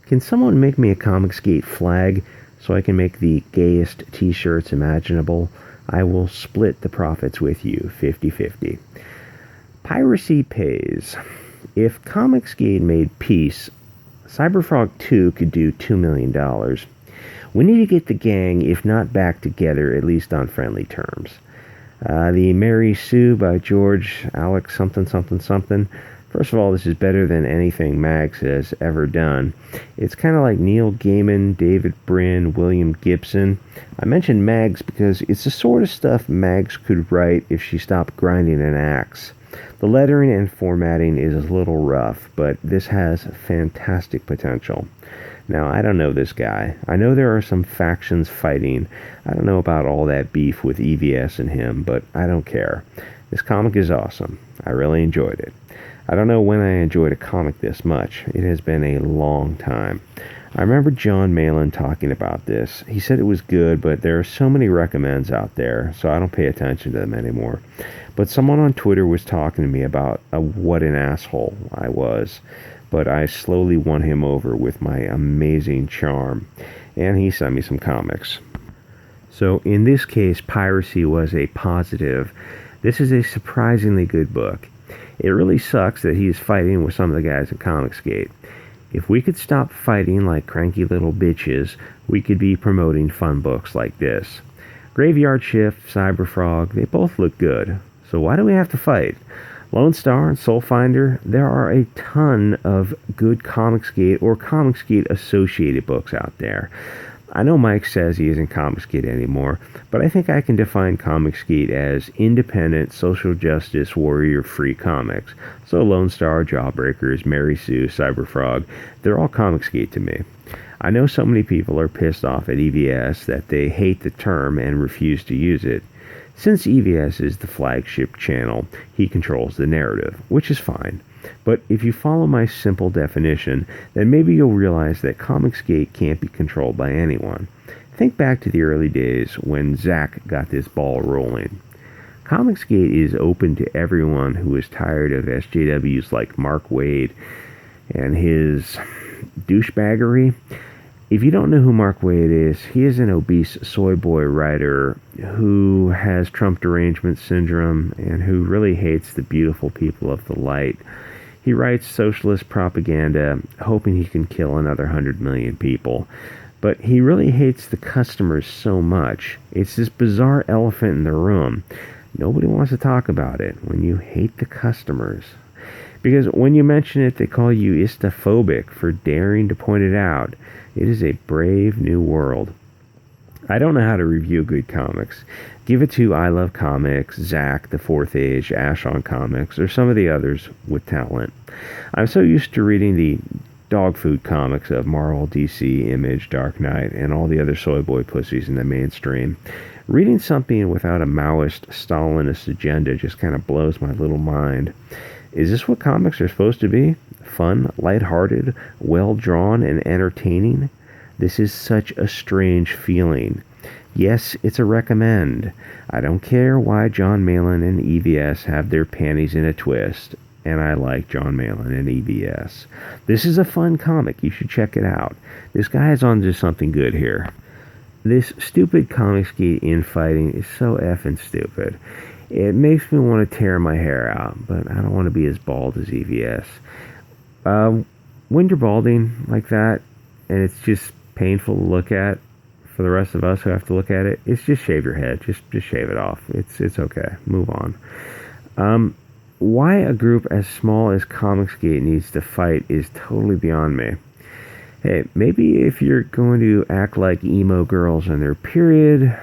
Can someone make me a Comicsgate flag so I can make the gayest t-shirts imaginable? I will split the profits with you, 50-50. Piracy pays. If Comicsgate made peace, Cyberfrog 2 could do $2 million. We need to get the gang, if not back together, at least on friendly terms. The Mary Sue by George Alex something. First of all, this is better than anything Mags has ever done. It's kind of like Neil Gaiman, David Brin, William Gibson. I mentioned Mags because it's the sort of stuff Mags could write if she stopped grinding an axe. The lettering and formatting is a little rough, but this has fantastic potential. Now, I don't know this guy. I know there are some factions fighting. I don't know about all that beef with EVS and him, but I don't care. This comic is awesome. I really enjoyed it. I don't know when I enjoyed a comic this much. It has been a long time. I remember John Malin talking about this. He said it was good, but there are so many recommends out there, so I don't pay attention to them anymore. But someone on Twitter was talking to me about what an asshole I was. But I slowly won him over with my amazing charm, and he sent me some comics. So in this case, piracy was a positive. This is a surprisingly good book. It really sucks that he's fighting with some of the guys at Comicsgate. If we could stop fighting like cranky little bitches, we could be promoting fun books like this. Graveyard Shift, Cyberfrog, they both look good. So why do we have to fight? Lone Star and Soulfinder, there are a ton of good Comicsgate or Comicsgate associated books out there. I know Mike says he isn't Comicsgate anymore, but I think I can define Comicsgate as independent, social justice, warrior-free comics. So Lone Star, Jawbreakers, Mary Sue, Cyberfrog, they're all Comicsgate to me. I know so many people are pissed off at EVS that they hate the term and refuse to use it. Since EVS is the flagship channel, he controls the narrative, which is fine. But if you follow my simple definition, then maybe you'll realize that Comicsgate can't be controlled by anyone. Think back to the early days when Zach got this ball rolling. Comicsgate is open to everyone who is tired of SJWs like Mark Waid and his douchebaggery. If you don't know who Mark Waid is, he is an obese soy boy writer who has Trump derangement syndrome and who really hates the beautiful people of the light. He writes socialist propaganda, hoping he can kill another 100 million people. But he really hates the customers so much. It's this bizarre elephant in the room. Nobody wants to talk about it when you hate the customers. Because when you mention it, they call you istophobic for daring to point it out. It is a brave new world. I don't know how to review good comics. Give it to I Love Comics, Zach, The Fourth Age, Ash on Comics, or some of the others with talent. I'm so used to reading the dog food comics of Marvel, DC, Image, Dark Knight, and all the other soy boy pussies in the mainstream. Reading something without a Maoist, Stalinist agenda just kind of blows my little mind. Is this what comics are supposed to be? Fun, lighthearted, well-drawn, and entertaining? This is such a strange feeling. Yes, it's a recommend. I don't care why John Malin and EVS have their panties in a twist, and I like John Malin and EVS. This is a fun comic. You should check it out. This guy is on to something good here. This stupid Comicsgate infighting is so effing stupid. It makes me want to tear my hair out, but I don't want to be as bald as EVS. When you're balding like that, and it's just painful to look at for the rest of us who have to look at it, it's just shave your head. Just shave it off. It's okay. Move on. Why a group as small as Comicsgate needs to fight is totally beyond me. Hey, maybe if you're going to act like emo girls on their period,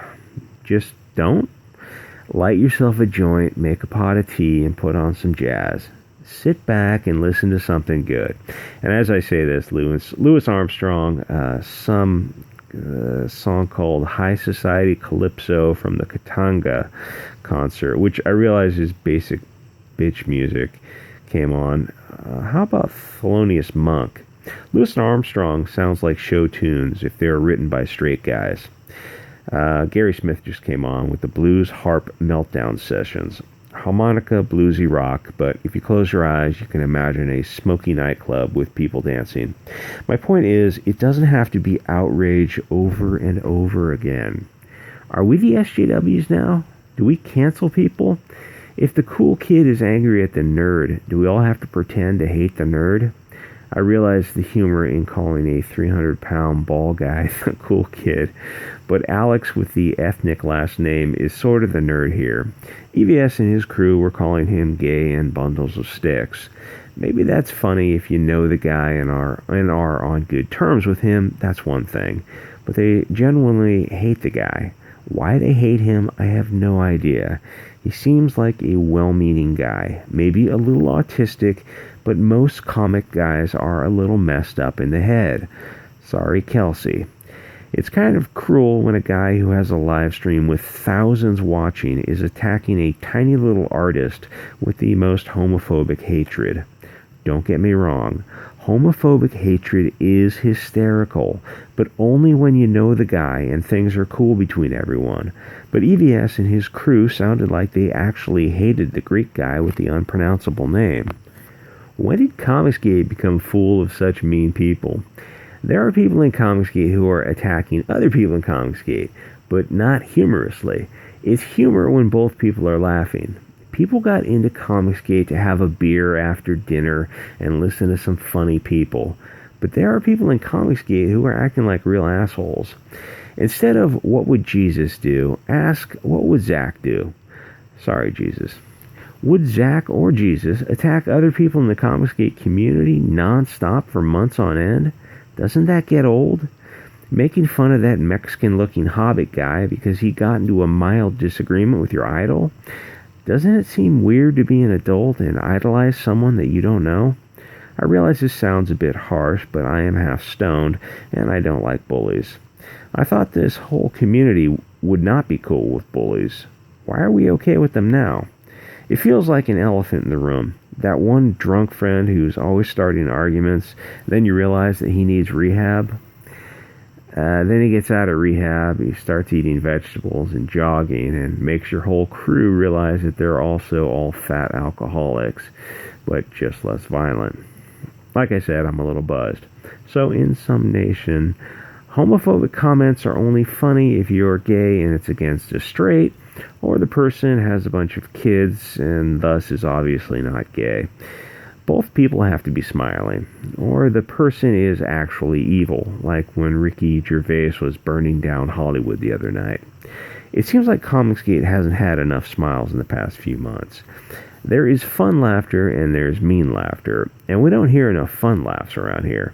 just don't. Light yourself a joint, make a pot of tea, and put on some jazz. Sit back and listen to something good. And as I say this, Louis Armstrong, some song called High Society Calypso from the Katanga concert, which I realize is basic bitch music, came on. How about Thelonious Monk? Louis Armstrong sounds like Showtunes if they were written by straight guys. Gary Smith just came on with the Blues Harp Meltdown Sessions. harmonica, bluesy rock, but if you close your eyes, you can imagine a smoky nightclub with people dancing. My point is, it doesn't have to be outrage over and over again. Are we the SJWs now? Do we cancel people? If the cool kid is angry at the nerd, do we all have to pretend to hate the nerd? I realize the humor in calling a 300-pound ball guy the cool kid, but Alex with the ethnic last name is sort of the nerd here. EVS and his crew were calling him gay and bundles of sticks. Maybe that's funny if you know the guy and are on good terms with him, that's one thing. But they genuinely hate the guy. Why they hate him, I have no idea. He seems like a well-meaning guy, maybe a little autistic, but most comic guys are a little messed up in the head. Sorry, Kelsey. It's kind of cruel when a guy who has a live stream with thousands watching is attacking a tiny little artist with the most homophobic hatred. Don't get me wrong. Homophobic hatred is hysterical, but only when you know the guy and things are cool between everyone. But EVS and his crew sounded like they actually hated the Greek guy with the unpronounceable name. When did Comicsgate become full of such mean people? There are people in Comicsgate who are attacking other people in Comicsgate, but not humorously. It's humor when both people are laughing. People got into Comicsgate to have a beer after dinner and listen to some funny people. But there are people in Comicsgate who are acting like real assholes. Instead of what would Jesus do, ask what would Zach do? Sorry, Jesus. Would Zach or Jesus attack other people in the Comicsgate community non-stop for months on end? Doesn't that get old? Making fun of that Mexican-looking Hobbit guy because he got into a mild disagreement with your idol? Doesn't it seem weird to be an adult and idolize someone that you don't know? I realize this sounds a bit harsh, but I am half stoned, and I don't like bullies. I thought this whole community would not be cool with bullies. Why are we okay with them now? It feels like an elephant in the room. That one drunk friend who's always starting arguments, then you realize that he needs rehab. Then he gets out of rehab, he starts eating vegetables and jogging, and makes your whole crew realize that they're also all fat alcoholics, but just less violent. Like I said, I'm a little buzzed. So in summation, homophobic comments are only funny if you're gay and it's against a straight, or the person has a bunch of kids and thus is obviously not gay. Both people have to be smiling, or the person is actually evil, like when Ricky Gervais was burning down Hollywood the other night. It seems like Comicsgate hasn't had enough smiles in the past few months. There is fun laughter and there's mean laughter, and we don't hear enough fun laughs around here.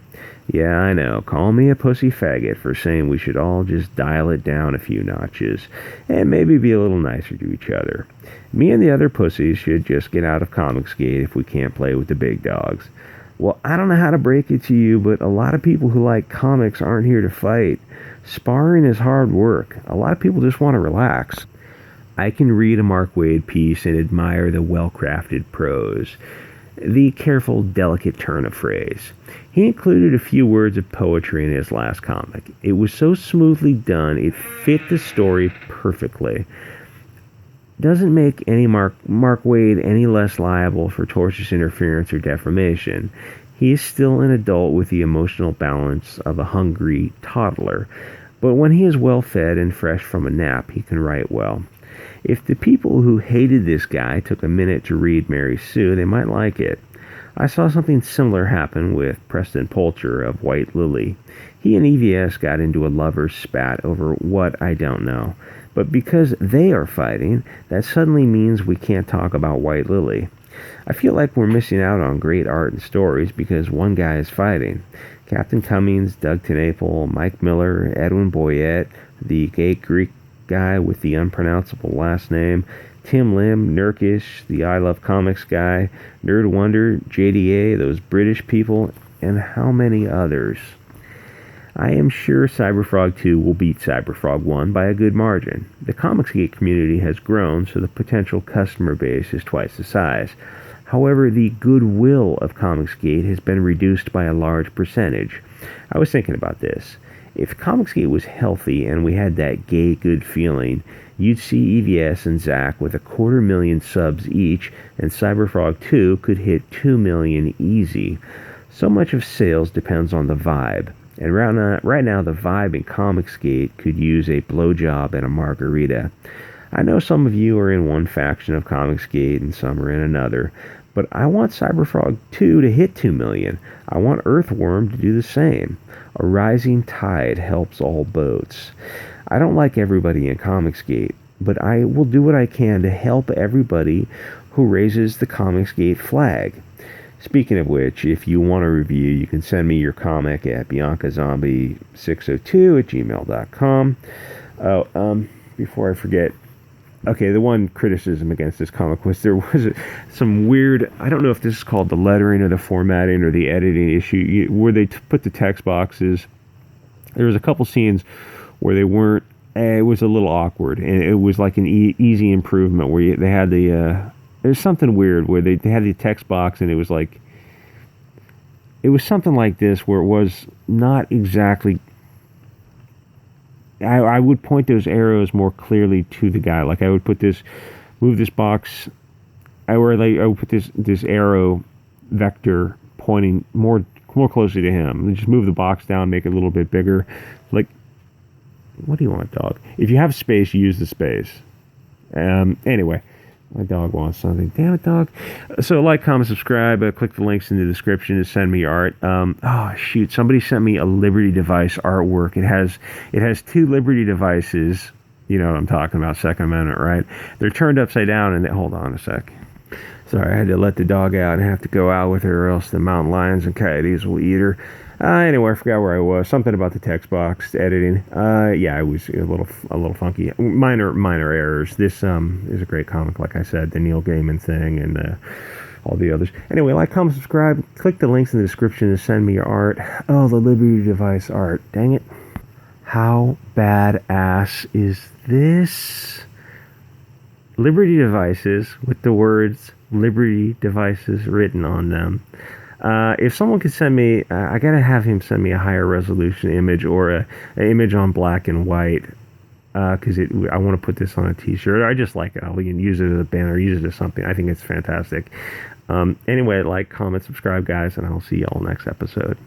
Yeah, I know, call me a pussy faggot for saying we should all just dial it down a few notches, and maybe be a little nicer to each other. Me and the other pussies should just get out of Comicsgate if we can't play with the big dogs. Well, I don't know how to break it to you, but a lot of people who like comics aren't here to fight. Sparring is hard work. A lot of people just want to relax. I can read a Mark Waid piece and admire the well-crafted prose, the careful, delicate turn of phrase. He included a few words of poetry in his last comic. It was so smoothly done, it fit the story perfectly. Doesn't make any Mark Waid any less liable for tortious interference or defamation. He is still an adult with the emotional balance of a hungry toddler, but when he is well fed and fresh from a nap, he can write well. If the people who hated this guy took a minute to read Mary Sue, they might like it. I saw something similar happen with Preston Poulter of White Lily. He and EVS got into a lover's spat over what I don't know. But because they are fighting, that suddenly means we can't talk about White Lily. I feel like we're missing out on great art and stories because one guy is fighting. Captain Cummings, Doug TenNapel, Mike Miller, Edwin Boyette, the gay Greek guy with the unpronounceable last name, Tim Lim, Nurkish, the I Love Comics guy, Nerd Wonder, JDA, those British people, and how many others. I am sure Cyberfrog 2 will beat Cyberfrog 1 by a good margin. The Comicsgate community has grown, so the potential customer base is twice the size. However, the goodwill of Comicsgate has been reduced by a large percentage. I was thinking about this. If Comicsgate was healthy and we had that gay good feeling, you'd see EVS and Zach with 250,000 subs each, and Cyberfrog 2 could hit 2 million easy. So much of sales depends on the vibe. And right now, the vibe in Comicsgate could use a blowjob and a margarita. I know some of you are in one faction of Comicsgate and some are in another, but I want Cyberfrog 2 to hit 2 million. I want Earthworm to do the same. A rising tide helps all boats. I don't like everybody in Comicsgate, but I will do what I can to help everybody who raises the Comicsgate flag. Speaking of which, if you want a review, you can send me your comic at biancazombie602@gmail.com. Before I forget, okay, the one criticism against this comic was there was some weird, I don't know if this is called the lettering or the formatting or the editing issue, where they put the text boxes. There was a couple scenes where they weren't, it was a little awkward, and it was like an easy improvement where they had there's something weird where they had the text box, and it was something like this where it was not exactly, I would point those arrows more clearly to the guy. Like I would move this box, I would put this arrow vector pointing more closely to him. And just move the box down, make it a little bit bigger. Like, what do you want, dog? If you have space, use the space. Anyway, my dog wants something. Damn it, dog. So like, comment, subscribe, click the links in the description to send me art. Oh, shoot. Somebody sent me a Liberty Device artwork. It has 2 Liberty devices. You know what I'm talking about, Second Amendment, right? They're turned upside down, and hold on a sec. Sorry, I had to let the dog out and have to go out with her, or else the mountain lions and coyotes will eat her. Anyway, I forgot where I was. Something about the text box editing. Yeah, it was a little funky. Minor errors. This is a great comic, like I said, the Neil Gaiman thing and all the others. Anyway, like, comment, subscribe. Click the links in the description to send me your art. Oh, the Liberty Device art. Dang it. How badass is this? Liberty Devices with the words Liberty Devices written on them. If someone could send me, I gotta have him send me a higher resolution image or an image on black and white, because I want to put this on a t-shirt. I just like it. I'll use it as a banner, use it as something. I think it's fantastic. Anyway, like, comment, subscribe, guys, and I'll see y'all next episode.